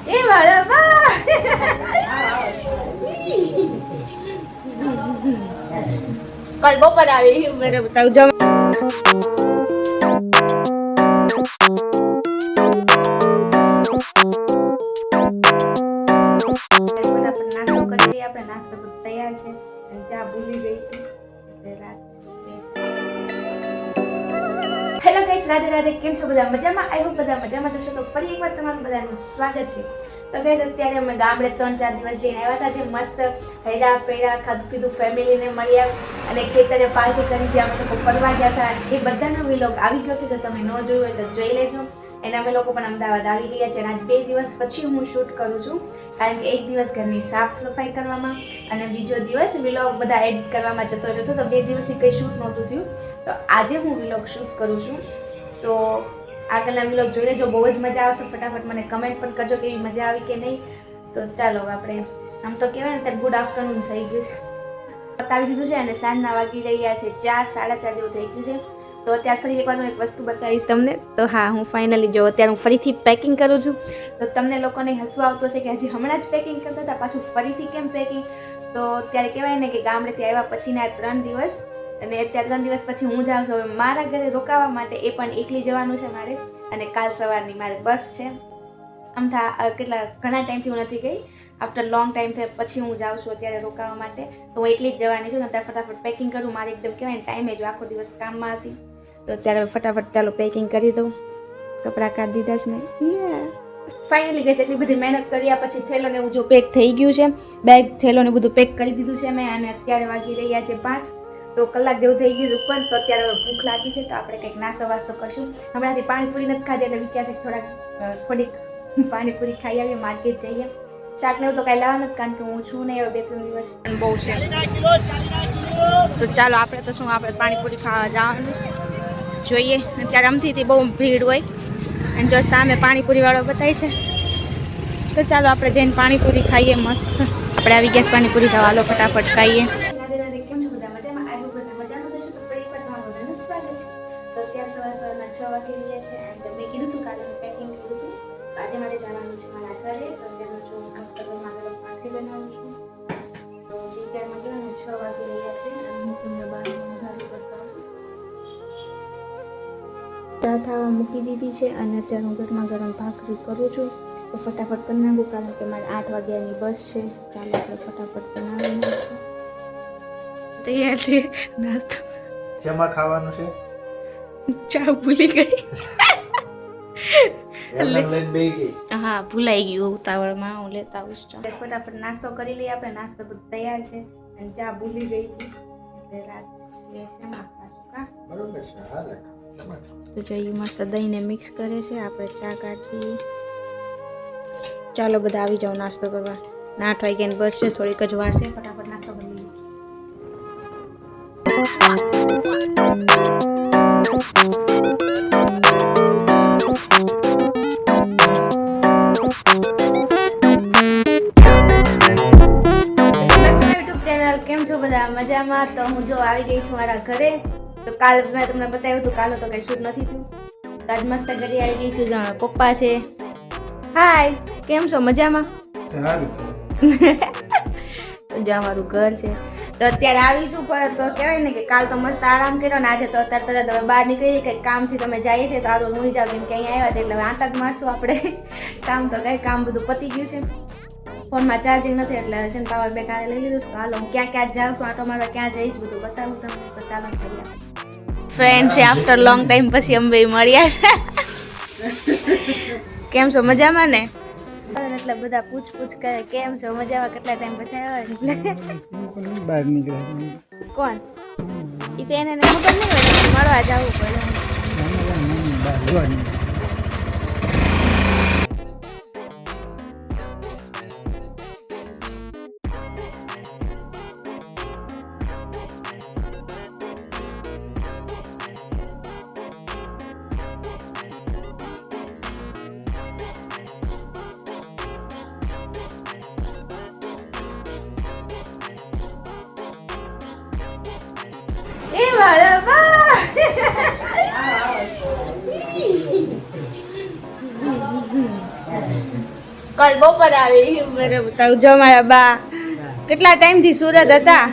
એ મારા બા કલ બપોર આવી હું મેરે બતાવું જમ નાસ્તો કરી લઈએ આપણે. નાસ્તો તૈયાર છે અને ચા ભૂલી ગઈ હતી. Hello guys, Radhe Radhe. કેમ છો બધા? મજામાં? આઈ હોપ બધા મજામાં થશો. તો ફરી એકવાર તમારું બધાનું સ્વાગત છે. તો ગાઈસ, અત્યારે અમે ગામડે 3-4 દિવસ જઈને આવ્યા હતા. જે મસ્ત હેડા ફેડા ખાધું પીધું, ફેમિલીને મળ્યા અને ખેતરે પાર્ટી કરી હતી. અમે લોકો ફરવા ગયા હતા. એ બધાનો વ્લોગ આવી ગયો છે. તો તમે ન જોયું હોય તો જોઈ લેજો. અને અમે લોકો પણ અમદાવાદ આવી ગયા છે. અને આજ 2 દિવસ પછી હું શૂટ કરું છું, કારણ કે એક દિવસ ઘરની સાફ સફાઈ કરવામાં અને બીજો દિવસ વ્લોગ બધા એડિટ કરવામાં જતો રહ્યો હતો. તો 2 દિવસથી કંઈ શૂટ નહોતું થયું. તો આજે હું વ્લોગ શૂટ કરું છું. તો આગળના વ્લોગ જોઈ લેજો, બહુ જ મજા આવશે. ફટાફટ મને કમેન્ટ પણ કરજો કે મજા આવી કે નહીં. તો ચાલો આપણે, આમ તો કહેવાય ને ત્યારે ગુડ આફ્ટરનૂન થઈ ગયું છે, બતાવી દીધું છે. અને સાંજના વાગી રહ્યા છે 4-4:30 જેવું થઈ ગયું છે. તો અત્યારે ફરી એકવાર હું એક વસ્તુ બતાવીશ તમને. તો હા, હું ફાઇનલી જો અત્યારે હું ફરીથી પેકિંગ કરું છું. તો તમને લોકોને હસવું આવતું હશે કે હજી હમણાં જ પેકિંગ કરતા હતા, પાછું ફરીથી કેમ પેકિંગ? તો ત્યારે કહેવાય ને કે ગામડેથી આવ્યા પછીના 3 દિવસ, અને અત્યારે 3 દિવસ પછી હું જાઉં છું હવે મારા ઘરે રોકાવા માટે. એ પણ એકલી જવાનું છે મારે. અને કાલ સવારની મારે બસ છે. આમ ઘણા ટાઈમથી હું નથી ગઈ. આફ્ટર લોંગ ટાઈમ થાય પછી હું જાઉં છું અત્યારે રોકાવા માટે. તો હું એકલી જ જવાની છું. અત્યારે ફટાફટ પેકિંગ કરું. મારે એકદમ કહેવાય ને ટાઈમે જો આખો દિવસ કામમાં હતી. તો અત્યારે ફટાફટ ચાલો પેકિંગ કરી દઉં. કપડાં કાઢી દીધા છે મેં. ફાઇનલી ગઈ એટલી બધી મહેનત કર્યા પછી થેલો ને એવું જો પેક થઈ ગયું છે. બેગ થેલો ને બધું પેક કરી દીધું છે મેં. અને અત્યારે વાગી રહ્યા છે 5. તો કલાક જેવું થઈ ગયું ઉપર. તો અત્યારે હવે ભૂખ લાગી છે, તો આપણે કંઈક નાસ્તો વાસ્તો કરશું. હમણાંથી પાણીપુરી નથી ખાધી એટલે વિચાર છે થોડીક પાણીપુરી ખાઈ આવીએ, માર્કેટ જઈએ. શાક ને એવું તો કાંઈ લાવવા નથી, કારણ કે હું છું નહીં હવે 2-3 દિવસ બહુ છે. તો ચાલો આપણે તો શું, આપણે પાણીપુરી ખાવા જવાનું જોઈએ. અત્યારે અમથીથી બહુ ભીડ હોય અને જો સામે પાણીપુરી વાળો બતાય છે. તો ચાલો આપણે જઈને પાણીપુરી ખાઈએ મસ્ત. આપણે આવી ગયા પાણીપુરી ખાવા, હાલો ફટાફટ ખાઈએ. કેમ છો બધા? મજામાં? આવી બધા મજામાં થશે. તો ફરી એકવાર તમારું બધાનું સ્વાગત છે. તો અત્યારે સવારના 6 વાગી રહ્યા છે. એન્ડ મેં કીધું હતું કાલે હું પેકિંગ કર્યું હતું. આજે મારે જવાનું છે મારા ઘરે. તો અત્યારનો જો નાસ્તો ગરમા ગરમ ભાખરી બનાવું છું. તો જે અત્યારમાં ગયો ને 6 વાગી રહ્યા છે. અને હું તમને બહાર ઘરે બતાવું. ચા થવા મૂકી દીધી છે અને અત્યારે હું ગરમા ગરમ ભાખરી કરું છું. તો ફટાફટ કરી નાખું, કારણ કે મારે 8 વાગ્યાની બસ છે. ચાલો આપણે ફટાફટ બનાવી નાખીએ. તૈયાર છે નાસ્તો. શેમાં ખાવાનું છે? ચા ભૂલી ગઈ. હા, ભૂલાઈ ગયું ઉતાવળમાં. હું લેતા આવું છું. ફટાફટ નાસ્તો કરી લઈએ આપણે. નાસ્તો બધું તૈયાર છે અને ચા ભૂલી ગઈ હતી એટલે રાત છે શેમાં ખાશું કા? બરોબર છે. હાલે. તો જોઈએ મસ્ત દહીંને મિક્સ કરે છે. આપણે ચા કાઢી. ચાલો બધા આવી જાઓ નાસ્તો કરવા. 8 વાગ્યાની બસ છે, થોડીક જ વાર છે. ફટાફટ નાસ્તો કરી લઈએ. કેમ છો બધા? મજામાં? તો હું જો આવી ગઈ છું મારા ઘરે. તો કાલ મેં તમને બતાવ્યું હતું, કાલે તો કઈ શૂટ નથી થયું. આજ મસ્ત ઘરે આવી ગઈ છું. જાણો પપ્પા છે. હાય, કેમ છો? મજામાં? જો અમારું ઘર છે. તો અત્યારે આવીશું પણ તો કહેવાય ને કે કાલ તો મસ્ત આરામ કર્યો ને આજે તો અત્યારે તરત હવે બહાર નીકળી કંઈક કામથી તમે જઈએ છે તો આરો હું જાવ, કેમ કે અહીંયા આવ્યા છે એટલે હવે આટા જ મારશું આપણે. કામ તો કંઈ કામ બધું પતી ગયું છે. ફોનમાં ચાર્જિંગ નથી એટલે છે ને પાવર બેંક આ લઈ લીધું. તો હાલો હું ક્યાં જાઉં છું, આટો મારવા ક્યાં જઈશ બધું બતાવું તમને. તો ચાલો જઈએ. ફ્રેન્ડ છે, આફ્ટર લોંગ ટાઈમ પછી અમે બે મળ્યા છે. કેમ છો? મજામાં ને? એટલે બધા પૂછ કરે કેમ છો? મજામાં? કેટલા ટાઈમ પછી આવ્યા એટલે બહાર નીકળ્યા. કોણ? એ તો એને ખબર નહીં હોય, મળવા જવું પડે. એ મારા બા કાલ બપોર આવે એવું મેરે બતાવું જો મારા બા કેટલા ટાઈમથી સુરત હતા